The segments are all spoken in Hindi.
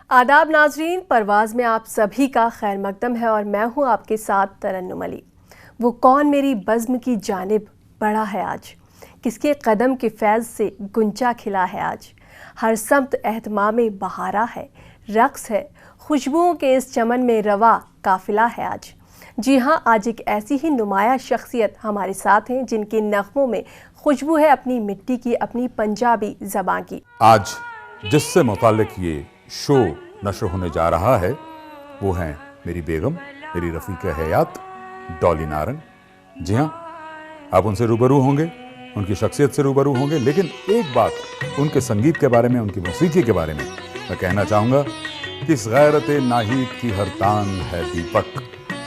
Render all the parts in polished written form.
आदाब नाजरीन, परवाज़ में आप सभी का खैर मकदम है और मैं हूँ आपके साथ तरन्नुम अली। वो कौन मेरी बज़्म की जानिब बढ़ा है आज, किसके कदम के फैज़ से गुंचा खिला है आज। हर समत एहतमाम बहारा है, रक़्स है, खुशबुओं के इस चमन में रवा काफ़िला है आज। जी हाँ, आज एक ऐसी ही नुमाया शख्सियत हमारे साथ हैं जिनके नग़मों में खुशबू है अपनी मिट्टी की, अपनी पंजाबी ज़बान की। आज जिससे मुताल्लिक़ ये शो नशर होने जा रहा है वो हैं मेरी बेगम, मेरी रफ़ीक़ हयात डॉली नारंग। जी हाँ, आप उनसे रूबरू होंगे, उनकी शख्सियत से रूबरू होंगे, लेकिन एक बात उनके संगीत के बारे में, उनकी मौसीकी के बारे में मैं कहना चाहूँगा कि इस गैरत नाहीद की हर तान है दीपक,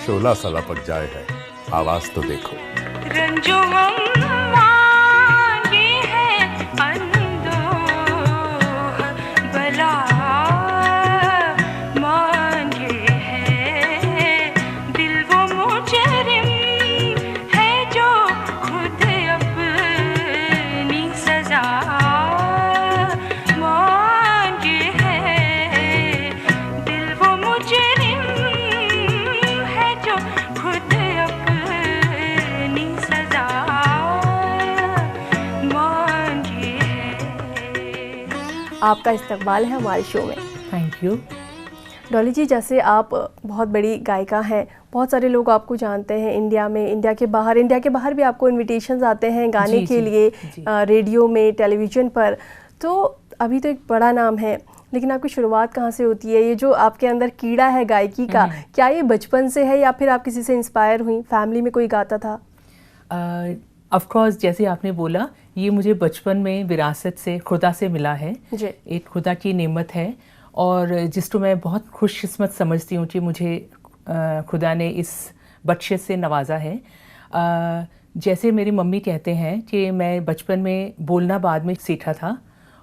शोला सा लपक जाए है, आवाज़ तो देखो। आपका इस्तकबाल है हमारे शो में। Thank you. डॉली जी, जैसे आप बहुत बड़ी गायिका हैं, बहुत सारे लोग आपको जानते हैं इंडिया में, इंडिया के बाहर भी आपको इनविटेशंस आते हैं गाने के लिए, रेडियो में, टेलीविज़न पर। तो अभी तो एक बड़ा नाम है, लेकिन आपकी शुरुआत कहाँ से होती है? ये जो आपके अंदर कीड़ा है गायकी का, क्या ये बचपन से है या फिर आप किसी से इंस्पायर हुई, फैमिली में कोई गाता था? ऑफ कोर्स, जैसे आपने बोला, ये मुझे बचपन में विरासत से, खुदा से मिला है। एक खुदा की नेमत है और जिसको मैं बहुत खुशकिस्मत समझती हूँ कि मुझे खुदा ने इस बख्शिश से नवाजा है। जैसे मेरी मम्मी कहते हैं कि मैं बचपन में बोलना बाद में सीखा था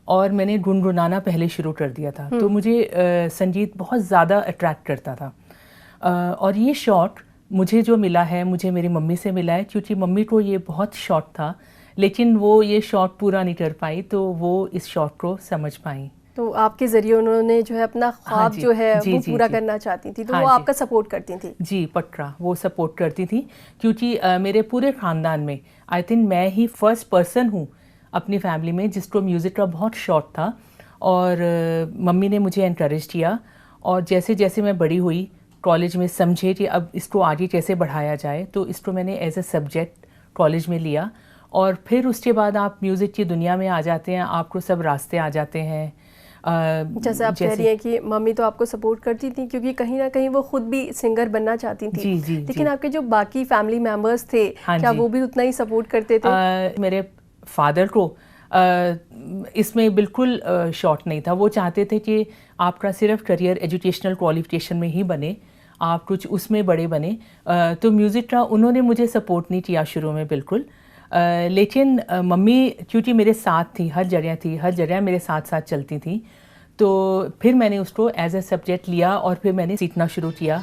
और मैंने गुनगुनाना पहले शुरू कर दिया था, तो मुझे संगीत बहुत ज़्यादा अट्रैक्ट करता था। और ये शौक़ मुझे जो मिला है, मुझे मेरी मम्मी से मिला है, क्योंकि मम्मी को ये बहुत शौक़ था, लेकिन वो ये शौक़ पूरा नहीं कर पाई, तो वो इस शौक़ को समझ पाई। तो आपके ज़रिए उन्होंने जो है अपना ख्वाब जो है वो पूरा करना चाहती थी, तो वो आपका सपोर्ट करती थी? जी, पक्का वो सपोर्ट करती थी, क्योंकि मेरे पूरे ख़ानदान में आई थिंक मैं ही फर्स्ट पर्सन हूँ अपनी फैमिली में जिसको म्यूज़िक का बहुत शौक़ था। और मम्मी ने मुझे इनकरेज किया और जैसे जैसे मैं बड़ी हुई, कॉलेज में समझे कि अब इसको आगे कैसे बढ़ाया जाए, तो इसको मैंने एज ए सब्जेक्ट कॉलेज में लिया। और फिर उसके बाद आप म्यूज़िक की दुनिया में आ जाते हैं, आपको सब रास्ते आ जाते हैं। जैसे आप कह रही हैं कि मम्मी तो आपको सपोर्ट करती थी क्योंकि कहीं ना कहीं वो खुद भी सिंगर बनना चाहती थी। लेकिन आपके जो बाकी फैमिली मेम्बर्स थे, क्या वो भी उतना ही सपोर्ट करते थे? मेरे फादर को इसमें बिल्कुल शौक़ नहीं था। वो चाहते थे कि आपका सिर्फ करियर एजुकेशनल क्वालिफिकेशन में ही बने, आप कुछ उसमें बड़े बने। तो म्यूज़िक का उन्होंने मुझे सपोर्ट नहीं किया शुरू में बिल्कुल। लेकिन मम्मी क्योंकि मेरे साथ थी, हर जगह मेरे साथ साथ चलती थी, तो फिर मैंने उसको एज ए सब्जेक्ट लिया और फिर मैंने सीखना शुरू किया,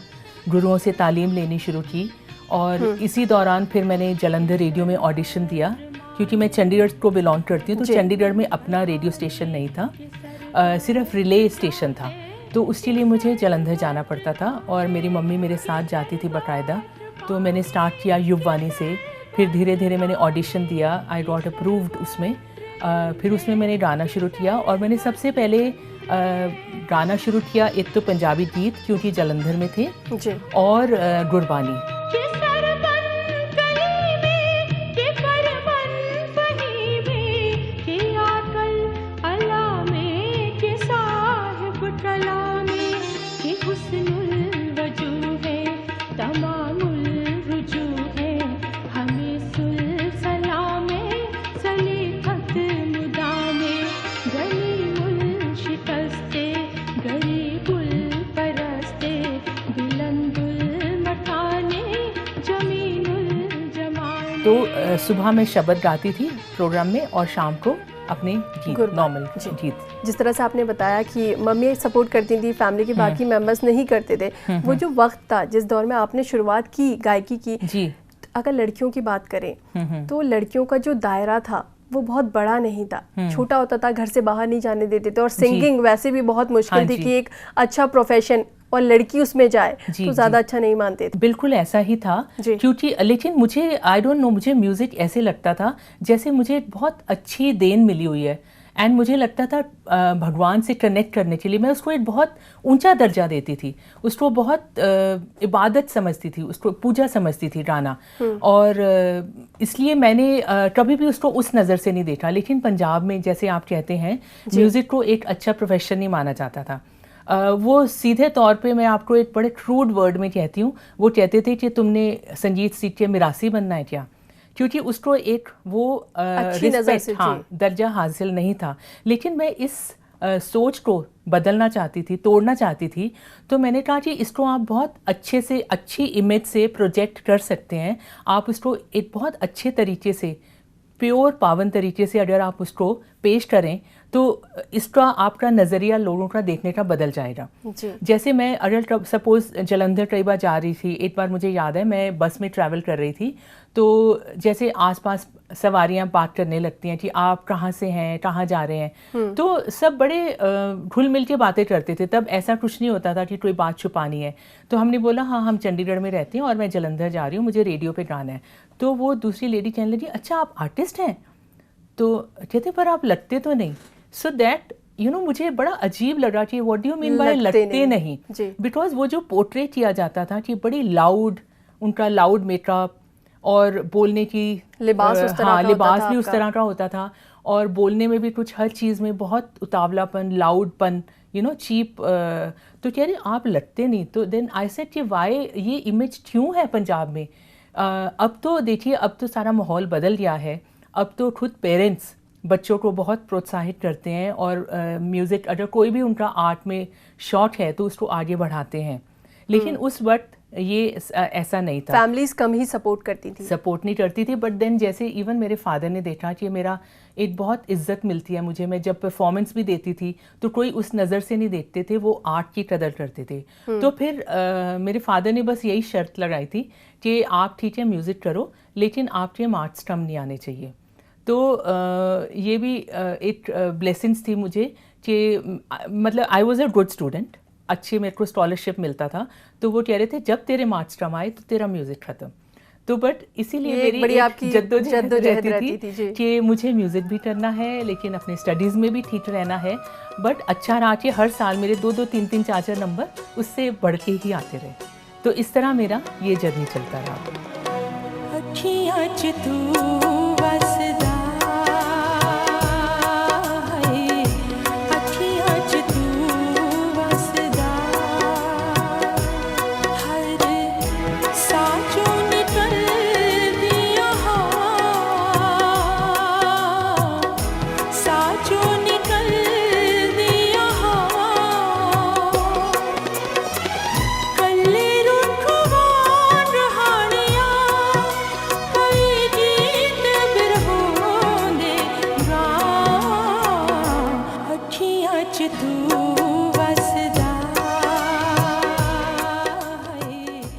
गुरुओं से तालीम लेनी शुरू की। और इसी दौरान फिर मैंने जालंधर रेडियो में ऑडिशन दिया, क्योंकि मैं चंडीगढ़ को बिलोंग करती हूँ, तो चंडीगढ़ में अपना रेडियो स्टेशन नहीं था, सिर्फ रिले स्टेशन था, तो उसके लिए मुझे जालंधर जाना पड़ता था और मेरी मम्मी मेरे साथ जाती थी बाकायदा। तो मैंने स्टार्ट किया युववाणी से, फिर धीरे धीरे मैंने ऑडिशन दिया, आई गॉट अप्रूव्ड उसमें। फिर उसमें मैंने गाना शुरू किया और मैंने सबसे पहले गाना शुरू किया एक तो पंजाबी गीत, क्योंकि जालंधर में थे, और गुरबानी। तो सुबह में शब्द गाती थी प्रोग्राम में और शाम को अपने गीत, नॉर्मल गीत। जिस तरह से आपने बताया कि मम्मी सपोर्ट करती थी, फैमिली के बाकी मेंबर्स नहीं करते थे, वो जो वक्त था जिस दौर में आपने शुरुआत की गायकी की, अगर लड़कियों की बात करें तो लड़कियों का जो दायरा था वो बहुत बड़ा नहीं था, छोटा होता था, घर से बाहर नहीं जाने देते थे, और सिंगिंग वैसे भी बहुत मुश्किल थी कि एक अच्छा प्रोफेशन और लड़की उसमें जाए तो ज़्यादा अच्छा नहीं मानते थे। बिल्कुल ऐसा ही था, क्योंकि लेकिन मुझे आई डोंट नो, मुझे म्यूज़िक ऐसे लगता था जैसे मुझे बहुत अच्छी देन मिली हुई है, एंड मुझे लगता था भगवान से कनेक्ट करने के लिए मैं उसको एक बहुत ऊंचा दर्जा देती थी, उसको बहुत इबादत समझती थी, उसको पूजा समझती थी गाना, और इसलिए मैंने कभी भी उसको उस नज़र से नहीं देखा। लेकिन पंजाब में जैसे आप कहते हैं, म्यूज़िक को एक अच्छा प्रोफेशन नहीं माना जाता था। वो सीधे तौर पे मैं आपको एक बड़े क्रूड वर्ड में कहती हूँ, वो कहते थे कि तुमने संगीत सीख के मिरासी बनना है क्या, क्योंकि उसको एक वो रिस्पेक्ट, हाँ, दर्जा हासिल नहीं था। लेकिन मैं इस सोच को बदलना चाहती थी, तोड़ना चाहती थी, तो मैंने कहा कि इसको आप बहुत अच्छे से, अच्छी इमेज से प्रोजेक्ट कर सकते हैं। आप उसको एक बहुत अच्छे तरीके से, प्योर पावन तरीके से अगर आप उसको पेश करें तो इसका आपका नज़रिया लोगों का देखने का बदल जाएगा। जैसे मैं अगर सपोज़ जलंधर कई बार जा रही थी, एक बार मुझे याद है मैं बस में ट्रैवल कर रही थी, तो जैसे आसपास सवारियां बात करने लगती हैं कि आप कहाँ से हैं, कहाँ जा रहे हैं, तो सब बड़े घुल मिल के बातें करते थे। तब ऐसा कुछ नहीं होता था कि कोई बात छुपानी है। तो हमने बोला हाँ हम चंडीगढ़ में रहते हैं और मैं जलंधर जा रही हूँ, मुझे रेडियो पे गाना है। तो वो दूसरी लेडी कहने लगी अच्छा आप आर्टिस्ट हैं? तो कहते पर आप लगते तो नहीं। सो दैट यू नो मुझे बड़ा अजीब लगा कि what do you mean by लगते नहीं, बिकॉज वो जो पोर्ट्रेट किया जाता था कि बड़ी लाउड, उनका लाउड मेकअप और बोलने की लिबास उस तरह हाँ लिबास भी उस तरह का होता था, और बोलने में भी कुछ हर चीज़ में बहुत उतावलापन, लाउडपन, यू नो चीप। तो कह रहे आप लगते नहीं। तो देन आई सेड कि वाई ये इमेज क्यों है पंजाब में? अब तो देखिए अब तो सारा माहौल बदल गया है। अब तो खुद पेरेंट्स बच्चों को बहुत प्रोत्साहित करते हैं, और म्यूज़िक अगर कोई भी उनका आर्ट में शौक है तो उसको आगे बढ़ाते हैं। लेकिन उस वक्त ये ऐसा नहीं था, फैमिलीज कम ही सपोर्ट करती थी, सपोर्ट नहीं करती थी। बट देन जैसे इवन मेरे फादर ने देखा कि मेरा एक बहुत इज्जत मिलती है मुझे, मैं जब परफॉर्मेंस भी देती थी तो कोई उस नज़र से नहीं देखते थे, वो आर्ट की कदर करते थे। तो फिर मेरे फादर ने बस यही शर्त लगाई थी कि आप ठीक है म्यूज़िक करो, लेकिन आपके मार्क्स कम नहीं आने चाहिए। तो ये भी एक ब्लेसिंग्स थी मुझे कि मतलब I was a good student, अच्छे मेरे को स्कॉलरशिप मिलता था। तो वो कह रहे थे जब तेरे मार्क्स कम आए तो तेरा म्यूज़िक ख़त्म। तो बट इसीलिए मेरी आपकी जद्दोजहद रहती थी कि मुझे म्यूज़िक भी करना है, लेकिन अपने स्टडीज़ में भी ठीक रहना है। बट अच्छा रहा कि हर साल मेरे 2-2, 3-3, 4-4 नंबर उससे बढ़ के ही आते रहे। तो इस तरह मेरा ये जर्नी चलता रहा।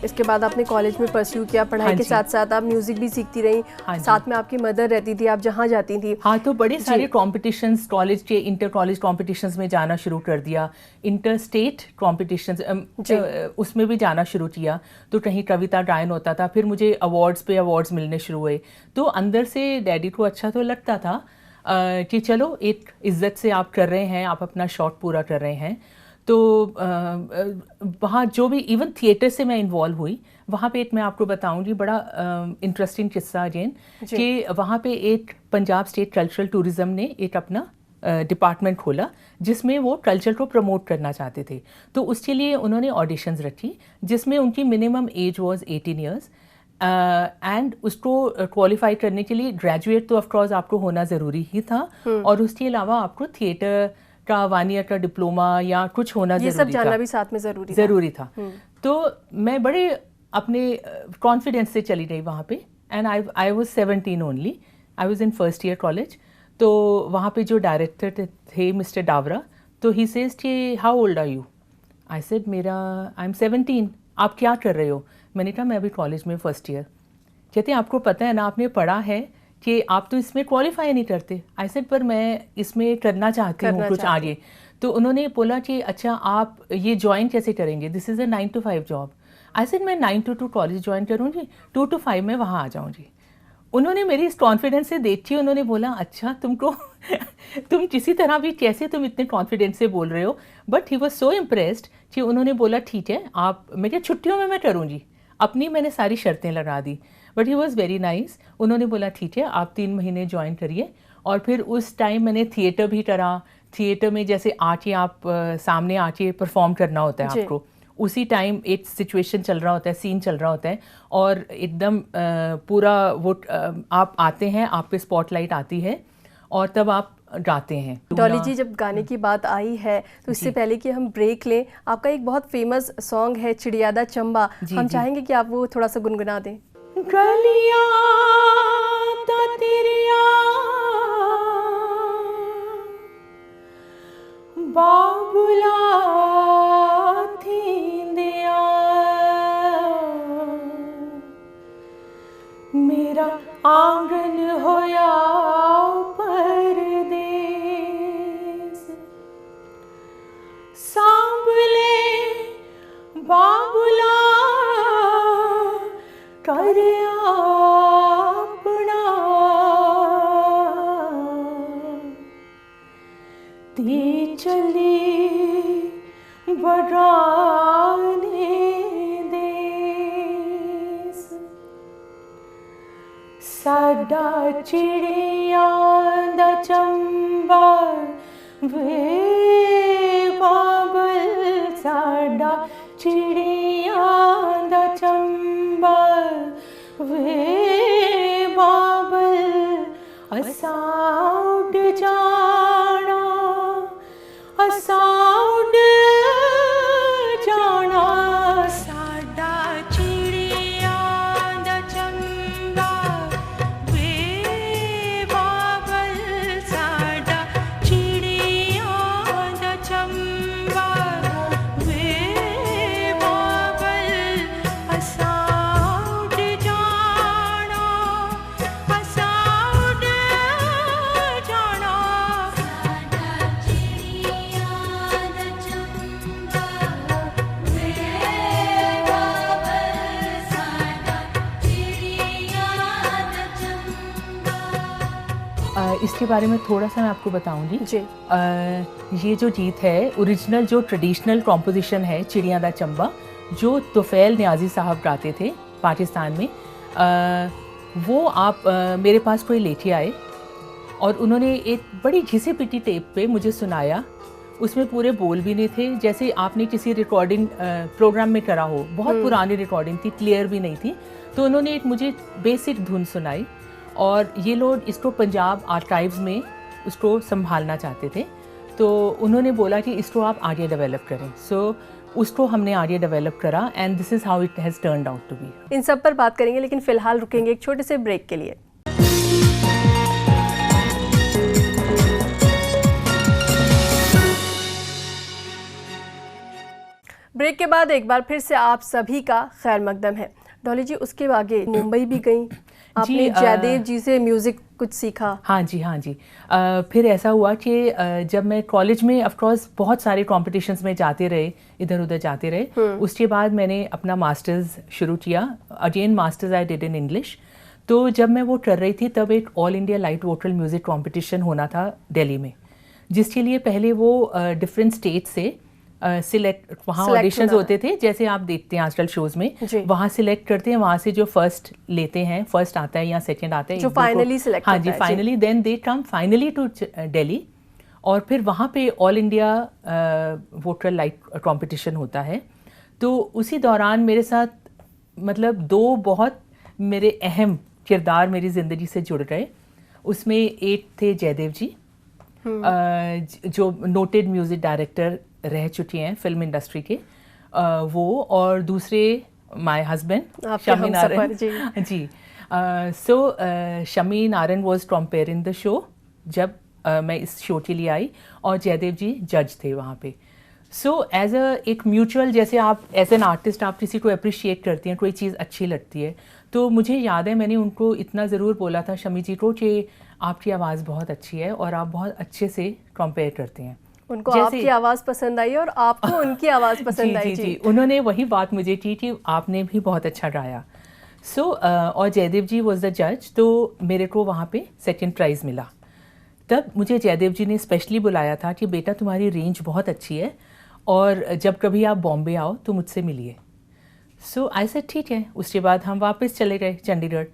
इसके बाद आपने कॉलेज में परस्यू किया, पढ़ाई के साथ साथ आप म्यूजिक भी सीखती रही, साथ में आपकी मदर रहती थी, आप जहाँ जाती थी। हाँ, तो बड़े सारे कॉम्पिटिशन्स, कॉलेज के इंटर कॉलेज कॉम्पिटिशन्स में जाना शुरू कर दिया, इंटर स्टेट कॉम्पिटिशन्स उसमें भी जाना शुरू किया। तो कहीं कविता गायन होता था, फिर मुझे अवार्ड्स पे अवार्ड्स मिलने शुरू हुए। तो अंदर से डैडी को अच्छा तो लगता था कि चलो एक इज्जत से आप कर रहे हैं, आप अपना शौक पूरा कर रहे हैं। तो वहाँ जो भी इवन थिएटर से मैं इन्वॉल्व हुई, वहाँ पे एक मैं आपको बताऊंगी बड़ा इंटरेस्टिंग किस्सा अगेन, कि वहाँ पे एक पंजाब स्टेट कल्चरल टूरिज्म ने एक अपना डिपार्टमेंट खोला जिसमें वो कल्चर को प्रमोट करना चाहते थे। तो उसके लिए उन्होंने ऑडिशंस रखी जिसमें उनकी minimum age was 18 years and उसको क्वालिफाई करने के लिए ग्रेजुएट तो ऑफकोर्स आपको होना ज़रूरी ही था, और उसके अलावा आपको थिएटर का 1 ईयर का डिप्लोमा या कुछ होना ये सब जानना भी साथ में ज़रूरी था। तो मैं बड़े अपने कॉन्फिडेंस से चली गई वहाँ पे, and I was 17 only, I was in first year college. तो वहाँ पे जो डायरेक्टर थे मिस्टर डावरा, तो ही सेज कि how old are you? I said I am 17। आप क्या कर रहे हो? मैंने कहा मैं अभी कॉलेज में फर्स्ट ईयर। कहते हैं आपको पता है ना, आपने पढ़ा है कि आप तो इसमें क्वालिफाई नहीं करते। आई सेड पर मैं इसमें करना चाहती हूँ कुछ आगे। तो उन्होंने बोला कि अच्छा आप ये ज्वाइन कैसे करेंगे, this is a 9 to 5 job. I said मैं 9 to 2 कॉलेज ज्वाइन करूँगी, 2 to 5 में वहाँ आ जाऊँगी। उन्होंने मेरी इस कॉन्फिडेंस से देखी, उन्होंने बोला अच्छा तुमको तुम किसी तरह भी कैसे तुम इतने कॉन्फिडेंस से बोल रहे हो। But he was so impressed कि उन्होंने बोला ठीक है आप, मेरे छुट्टियों में मैं करूँगी, अपनी मैंने सारी शर्तें लगा दी। But he was very nice. उन्होंने बोला ठीक है आप 3 महीने ज्वाइन करिए। और फिर उस टाइम मैंने थिएटर भी करा। थिएटर में जैसे आके आप सामने आके परफॉर्म करना होता है आपको, उसी टाइम एक सिचुएशन चल रहा होता है, सीन चल रहा होता है और एकदम पूरा वो आप आते हैं, आप पे स्पॉटलाइट आती है और तब आप गाते हैं। डॉली जी, जब गाने की बात आई है तो इससे पहले कि हम ब्रेक लें, आपका एक बहुत फेमस सॉन्ग है चिड़िया दा चंबा, हम चाहेंगे कि आप वो थोड़ा सा गुनगुना दें। गलियां दा तेरिया बाबुला थींदिया, मेरा आंगन होया परदेस, सांभले बाबुला कर अपना, ती चली बड़ाने देस, साडा चिड़िया दा चंबा वे बाबल, साडा चिड़िया दा चंबा वे बाबल, असा उड़ जाना, असा उड़ जाना, साडा चिड़िया दा चंबा वे बाबल, साडा चिड़िया दा चंबा वे बाबल, असा उड़ जाना, असा उड़ जाना, साडा चिड़िया दा चंबा वे बाबल, साडा चिड़िया दा चंबा। इसके बारे में थोड़ा सा मैं आपको बताऊंगी जी। ये जो गीत है, ओरिजिनल जो ट्रेडिशनल कॉम्पोजिशन है चिड़िया दा चंबा, जो तुफैल नियाजी साहब गाते थे पाकिस्तान में, वो आप मेरे पास कोई लेके आए और उन्होंने एक बड़ी घिसी पिटी टेप पे मुझे सुनाया। उसमें पूरे बोल भी नहीं थे, जैसे आपने किसी रिकॉर्डिंग प्रोग्राम में करा हो, बहुत पुरानी रिकॉर्डिंग थी, क्लियर भी नहीं थी। तो उन्होंने एक मुझे बेसिक धुन सुनाई और ये लोग इसको पंजाब आर्काइव्स में उसको संभालना चाहते थे। तो उन्होंने बोला कि इसको आप आगे डेवलप करें। सो उसको हमने आगे डेवलप करा and this is how it has turned out to be. इन सब पर बात करेंगे, लेकिन फिलहाल रुकेंगे एक छोटे से ब्रेक के लिए। ब्रेक के बाद एक बार फिर से आप सभी का खैर मकदम है। डॉली जी, उसके आगे मुंबई भी गई, आपने जयदेव जी से म्यूज़िक कुछ सीखा। हाँ जी, हाँ जी। फिर ऐसा हुआ कि जब मैं कॉलेज में ऑफ कोर्स बहुत सारे कॉम्पिटिशन्स में जाते रहे, इधर उधर जाते रहे। उसके बाद मैंने अपना मास्टर्स शुरू किया, again masters I did in English. तो जब मैं वो कर रही थी तब एक all India light vocal music competition होना था दिल्ली में, जिसके लिए पहले वो डिफरेंट स्टेट से सिलेक्ट, वहाँ ऑडिशंस होते थे जैसे आप देखते हैं आजकल शोज़ में, वहाँ सिलेक्ट करते हैं, वहाँ से जो फर्स्ट लेते हैं, फर्स्ट आता है या सेकंड आता है, जो फाइनली सिलेक्ट हाँ जी, finally then they come finally to Delhi और फिर वहाँ पे all India vocal light competition होता है। तो उसी दौरान मेरे साथ मतलब दो बहुत मेरे अहम किरदार मेरी ज़िंदगी से जुड़ गए। उसमें एक थे जयदेव जी, जो नोटेड म्यूज़िक डायरेक्टर रह चुकी हैं फिल्म इंडस्ट्री के, वो, और दूसरे my husband Shami Naran ji. So Shami Naran was compering the show जब मैं इस शो के लिए आई और जयदेव जी जज थे वहाँ पे। सो एज अ एक म्यूचुअल, जैसे आप एज एन आर्टिस्ट आप किसी को अप्रिशिएट करती हैं, कोई चीज़ अच्छी लगती है, तो मुझे याद है मैंने उनको इतना ज़रूर बोला था शमी जी को कि आपकी आवाज़ बहुत अच्छी है और आप बहुत अच्छे से कंपेयर करते हैं। उनको आपकी आवाज़ पसंद आई और आपको उनकी आवाज़ पसंद आई। जी, उन्होंने वही बात मुझे की कि आपने भी बहुत अच्छा गाया। सो और जयदेव जी वॉज द जज, तो मेरे को वहाँ पे सेकंड प्राइज़ मिला। तब मुझे जयदेव जी ने स्पेशली बुलाया था कि बेटा तुम्हारी रेंज बहुत अच्छी है और जब कभी आप बॉम्बे आओ तो मुझसे मिलिए। सो आई सेड ठीक है। उसके बाद हम वापस चले गए चंडीगढ़,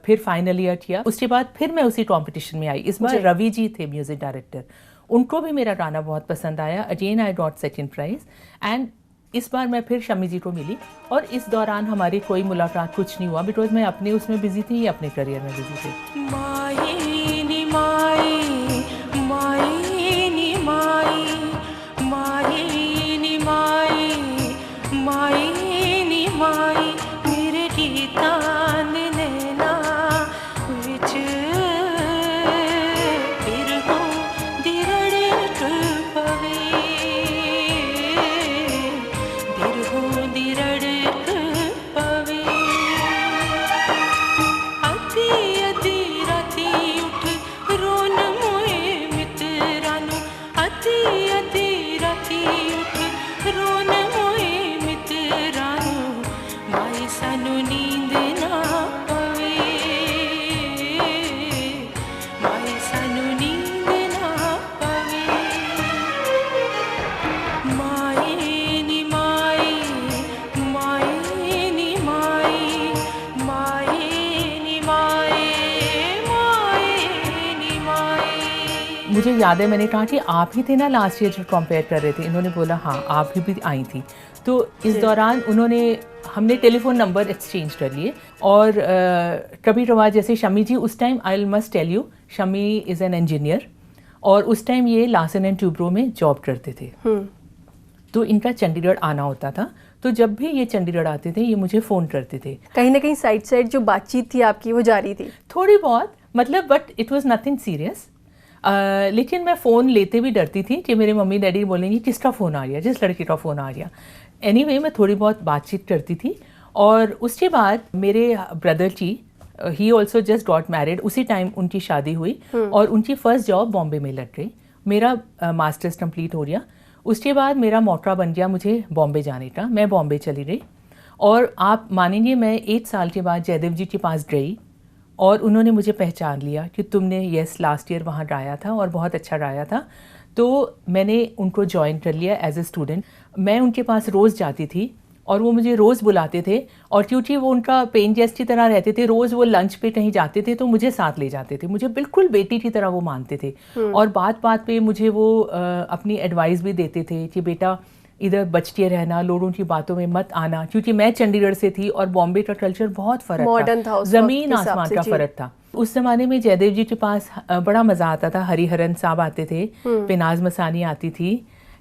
फिर फाइनल ईयर किया। उसके बाद फिर मैं उसी कंपटीशन में आई। इस बार रवि जी थे म्यूज़िक डायरेक्टर, उनको भी मेरा गाना बहुत पसंद आया। Again I got second prize and इस बार मैं फिर शमी जी को मिली और इस दौरान हमारी कोई मुलाकात कुछ नहीं हुआ, बिकॉज मैं अपने उसमें बिजी थी, अपने करियर में बिजी थी। मुझे याद है मैंने कहा कि आप ही थे ना लास्ट ईयर जो कंपेयर कर रहे थे। इन्होंने बोला हाँ आप भी आई थी। तो इस दौरान हमने टेलीफोन नंबर एक्सचेंज कर लिए और कभी कभार जैसे शमी जी उस time, I must tell you, Shami is an engineer और उस टाइम ये लार्सन एंड ट्यूब्रो में जॉब करते थे। तो इनका चंडीगढ़ आना होता था, तो जब भी ये चंडीगढ़ आते थे ये मुझे फ़ोन करते थे। कहीं ना कहीं साइड जो बातचीत थी आपकी वो जारी थी थोड़ी बहुत, मतलब but it was nothing serious. लेकिन मैं फ़ोन लेते भी डरती थी कि मेरे मम्मी डैडी बोलेंगे किसका फ़ोन आ गया, जिस लड़के का फ़ोन आ गया। एनीवे मैं थोड़ी बहुत बातचीत करती थी और उसके बाद मेरे ब्रदर जी, he also just got married, उसी टाइम उनकी शादी हुई और उनकी फ़र्स्ट जॉब बॉम्बे में लग गई। मेरा मास्टर्स कंप्लीट हो गया। उसके बाद मेरा मौका बन गया मुझे बॉम्बे जाने का। मैं बॉम्बे चली गई और आप मानेंगे मैं 8 साल के बाद जयदेव जी के पास गई और उन्होंने मुझे पहचान लिया कि तुमने यस लास्ट ईयर वहाँ गाया था और बहुत अच्छा गाया था। तो मैंने उनको ज्वाइन कर लिया एज ए स्टूडेंट। मैं उनके पास रोज़ जाती थी और वो मुझे रोज़ बुलाते थे और क्योंकि वो उनका पेन गेस्ट की तरह रहते थे, रोज़ वो लंच पे कहीं जाते थे तो मुझे साथ ले जाते थे। मुझे बिल्कुल बेटी की तरह वो मानते थे और बात बात पे मुझे वो अपनी एडवाइस भी देते थे कि बेटा इधर बच के रहना, लोगों की बातों में मत आना, क्योंकि मैं चंडीगढ़ से थी और बॉम्बे का कल्चर बहुत फ़र्क था, ज़मीन आसमान का फ़र्क था। उस ज़माने में जयदेव जी के पास बड़ा मज़ा आता था। हरिहरन साहब आते थे, पेनाज मसानी आती थी,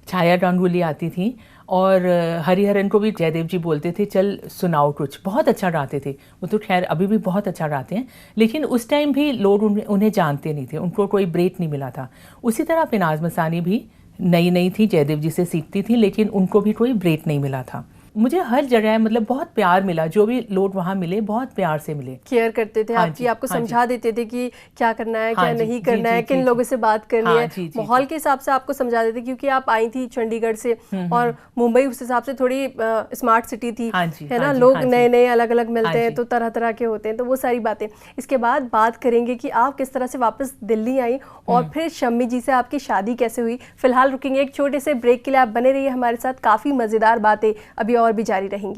छाया गांगुली आती थी और हरिहरन को भी जयदेव जी बोलते थे चल सुनाओ कुछ। बहुत अच्छा गाते थे वो, तो खैर अभी भी बहुत अच्छा गाते हैं, लेकिन उस टाइम भी लोग उन्हें जानते नहीं थे, उनको कोई ब्रेक नहीं मिला था। उसी तरह पेनाज मसानी भी नई थी, जयदेव जी से सीखती थी, लेकिन उनको भी कोई ब्रेक नहीं मिला था। मुझे हर जगह मतलब बहुत प्यार मिला, जो भी लोग वहाँ मिले बहुत प्यार से मिले, केयर करते थे आपकी, आपको समझा देते थे कि क्या करना है, क्या नहीं करना है, किन लोगों से बात करनी है, माहौल के हिसाब से आपको समझा देते, क्योंकि आप आई थी चंडीगढ़ से और मुंबई उस हिसाब से थोड़ी स्मार्ट सिटी थी, है ना, लोग नए अलग अलग मिलते हैं तो तरह तरह के होते हैं, तो वो सारी बातें। इसके बाद बात करेंगे कि आप किस तरह से वापस दिल्ली आई और फिर शम्मी जी से आपकी शादी कैसे हुई। फिलहाल रुकेंगे एक छोटे से ब्रेक के लिए, आप बने रहिए हमारे साथ, काफ़ी मज़ेदार बातें अभी और भी जारी रहेंगी।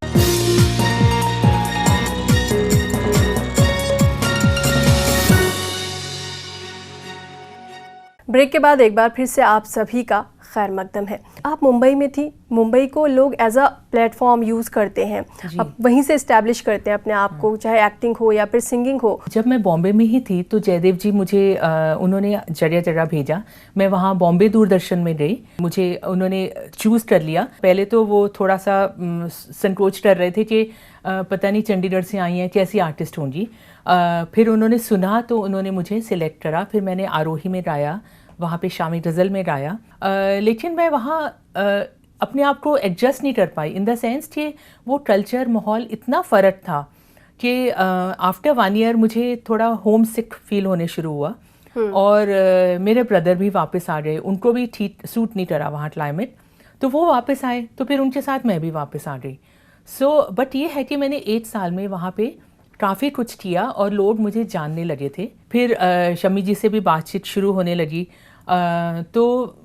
ब्रेक के बाद एक बार फिर से आप सभी का खैर मकदम है। आप मुंबई में थी, मुंबई को लोग एज अ प्लेटफॉर्म यूज़ करते हैं, अब वहीं से इस्टेब्लिश करते हैं अपने आप को, चाहे एक्टिंग हो या फिर सिंगिंग हो। जब मैं बॉम्बे में ही थी तो जयदेव जी मुझे उन्होंने जगह जगह भेजा, मैं वहाँ बॉम्बे दूरदर्शन में गई, मुझे उन्होंने चूज़ कर लिया। पहले तो वो थोड़ा सा संकोच कर रहे थे कि पता नहीं चंडीगढ़ से आई हैं कैसी आर्टिस्ट होंगी। फिर उन्होंने सुना तो उन्होंने मुझे सिलेक्ट करा। फिर मैंने आरोही में गाया, वहाँ पे शामी गज़ल में गाया, लेकिन मैं वहाँ अपने आप को एडजस्ट नहीं कर पाई, इन द सेंस कि वो कल्चर माहौल इतना फ़र्क था कि आफ्टर 1 ईयर मुझे थोड़ा होम सिक फील होने शुरू हुआ। और मेरे ब्रदर भी वापस आ गए, उनको भी ठीक सूट नहीं करा वहाँ क्लाइमेट, तो वो वापस आए, तो फिर उनके साथ मैं भी वापस आ गई। बट ये है कि मैंने 8 साल में वहाँ पे काफ़ी कुछ किया और लोग मुझे जानने लगे थे। फिर शमी जी से भी बातचीत शुरू होने लगी, तो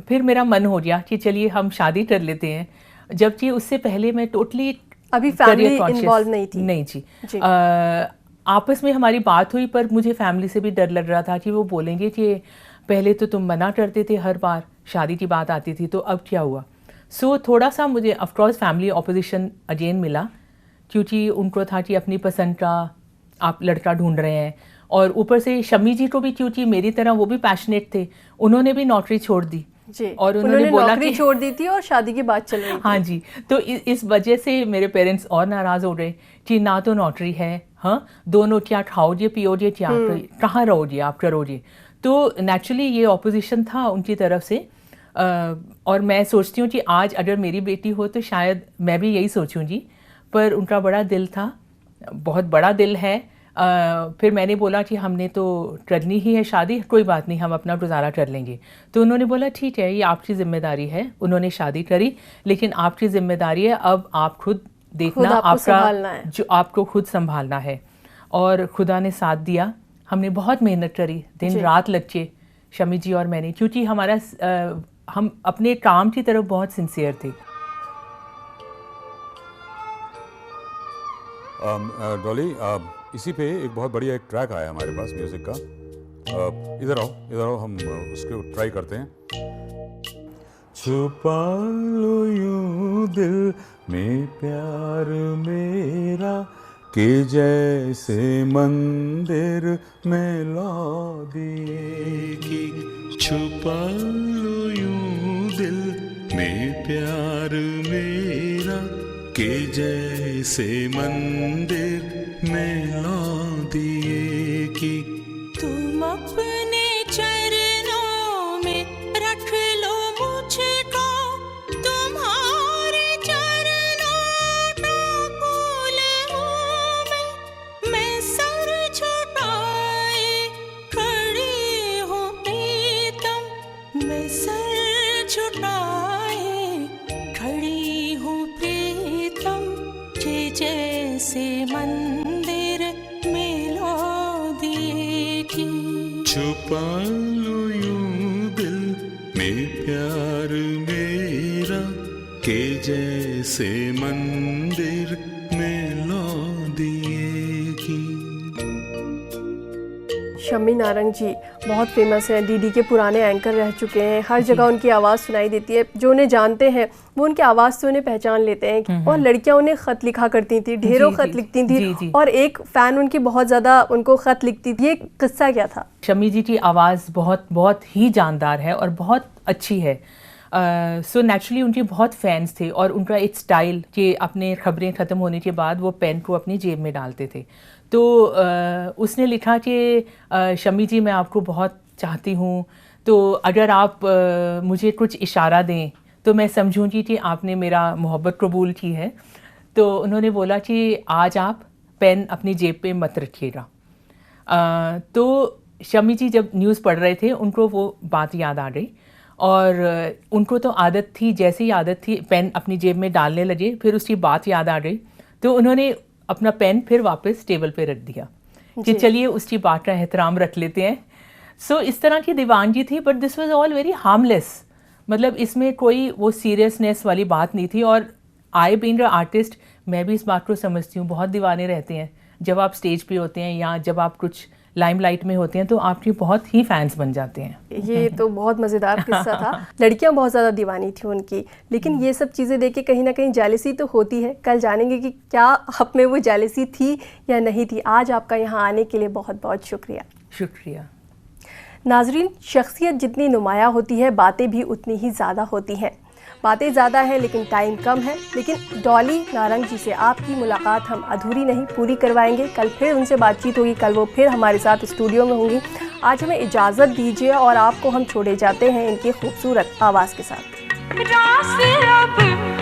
फिर मेरा मन हो गया कि चलिए हम शादी कर लेते हैं, जबकि उससे पहले मैं टोटली अभी फैमिली इन्वॉल्व नहीं थी। नहीं जी, आपस में हमारी बात हुई, पर मुझे फैमिली से भी डर लग रहा था कि वो बोलेंगे कि पहले तो तुम मना करते थे, हर बार शादी की बात आती थी, तो अब क्या हुआ। थोड़ा सा मुझे ऑफकोर्स फैमिली ऑपोजिशन अगेन मिला, क्योंकि उनको था कि अपनी पसंद का आप लड़का ढूंढ रहे हैं, और ऊपर से शमी जी को भी, क्योंकि मेरी तरह वो भी पैशनेट थे, उन्होंने भी नौकरी छोड़ दी जी, और उन्होंने बोला नौकरी छोड़ दी थी और शादी की बात चल रही थी। हाँ जी, तो इस वजह से मेरे पेरेंट्स और नाराज़ हो गए कि ना तो नौकरी है, हाँ दोनों क्या खाओगे पियोगे, क्या कहाँ रहोगे आप करोगे। तो नेचुरली ये ऑपोजिशन था उनकी तरफ से, और मैं सोचती हूँ कि आज अगर मेरी बेटी हो तो शायद मैं भी यही सोचूंगी, पर उनका बड़ा दिल था, बहुत बड़ा दिल है। फिर मैंने बोला कि हमने तो करनी ही है शादी, कोई बात नहीं, हम अपना गुजारा कर लेंगे। तो उन्होंने बोला ठीक है, ये आपकी जिम्मेदारी है। उन्होंने शादी करी, लेकिन आपकी जिम्मेदारी है, अब आप खुद देखना, आपका जो आपको खुद संभालना है। और खुदा ने साथ दिया, हमने बहुत मेहनत करी, दिन रात लगे शमी जी और मैंने, क्योंकि हमारा हम अपने काम की तरफ बहुत सिंसियर थे। डॉली, इसी पे एक बहुत बढ़िया एक ट्रैक आया हमारे पास म्यूजिक का, इधर आओ हम उसको ट्राई करते हैं। छुपा लो यूं दिल में प्यार मेरा, के जैसे मंदिर में ला दिए की। छुपा लो यूं दिल में प्यार मेरा, के जैसे मंदिर में ला दिए कि। तुम अपने चरणों में रख लो मुझको, तुम्हारे चरणों का फूल हूँ मैं सर झुकाए खड़ी हूँ प्रीतम, मैं सर झुकाए खड़ी हूँ प्रीतम, के जैसे मंदिर में ला दिए की। छुपा लो यूं दिल में प्यार मेरा, के जैसे मंदिर में ला दिए की। शमी नारंग जी बहुत फेमस हैं, डीडी के पुराने एंकर रह चुके हैं, हर जगह उनकी आवाज़ सुनाई देती है, जो उन्हें जानते हैं वो उनकी आवाज़ से उन्हें पहचान लेते हैं। और लड़कियां उन्हें ख़त लिखा करती थी, ढेरों ख़त लिखती थी, और एक फ़ैन उनकी बहुत ज़्यादा उनको ख़त लिखती थी। ये किस्सा क्या था? शमी जी की आवाज़ बहुत ही जानदार है और बहुत अच्छी है। सो नेचुरली उनके बहुत फैंस थे, और उनका एक स्टाइल कि अपने खबरें ख़त्म होने के बाद वो पेन को अपनी जेब में डालते थे। तो उसने लिखा कि शमी जी मैं आपको बहुत चाहती हूँ, तो अगर आप मुझे कुछ इशारा दें तो मैं समझूंगी कि आपने मेरा मोहब्बत कबूल की है। तो उन्होंने बोला कि आज आप पेन अपनी जेब पे मत रखिएगा। तो शमी जी जब न्यूज़ पढ़ रहे थे उनको वो बात याद आ गई, और उनको तो आदत थी, जैसे ही आदत थी पेन अपनी जेब में डालने लगे, फिर उसकी बात याद आ गई, तो उन्होंने अपना पेन फिर वापस टेबल पे रख दिया कि चलिए उसकी बात का एहतराम रख लेते हैं। सो इस तरह की दीवानगी थी, but this was all very harmless, मतलब इसमें कोई वो सीरियसनेस वाली बात नहीं थी। और आई बीइंग अ आर्टिस्ट, मैं भी इस बात को समझती हूँ, बहुत दीवाने रहते हैं जब आप स्टेज पे होते हैं या जब आप कुछ लाइमलाइट में होते हैं, तो आपके बहुत ही फैंस बन जाते हैं। ये तो बहुत मज़ेदार किस्सा था। लड़कियां बहुत ज़्यादा दीवानी थी उनकी, लेकिन ये सब चीज़ें देख के कहीं ना कहीं जेलसी तो होती है। कल जानेंगे कि क्या आप में वो जेलसी थी या नहीं थी। आज आपका यहाँ आने के लिए बहुत बहुत शुक्रिया। शुक्रिया। नाजरीन, शख्सियत जितनी नुमाया होती है, बातें भी उतनी ही ज़्यादा होती हैं। बातें ज़्यादा हैं लेकिन टाइम कम है, लेकिन डॉली नारंग जी से आपकी मुलाकात हम अधूरी नहीं, पूरी करवाएंगे। कल फिर उनसे बातचीत होगी, कल वो फिर हमारे साथ स्टूडियो में होंगी। आज हमें इजाज़त दीजिए और आपको हम छोड़े जाते हैं इनकी खूबसूरत आवाज़ के साथ। रास अब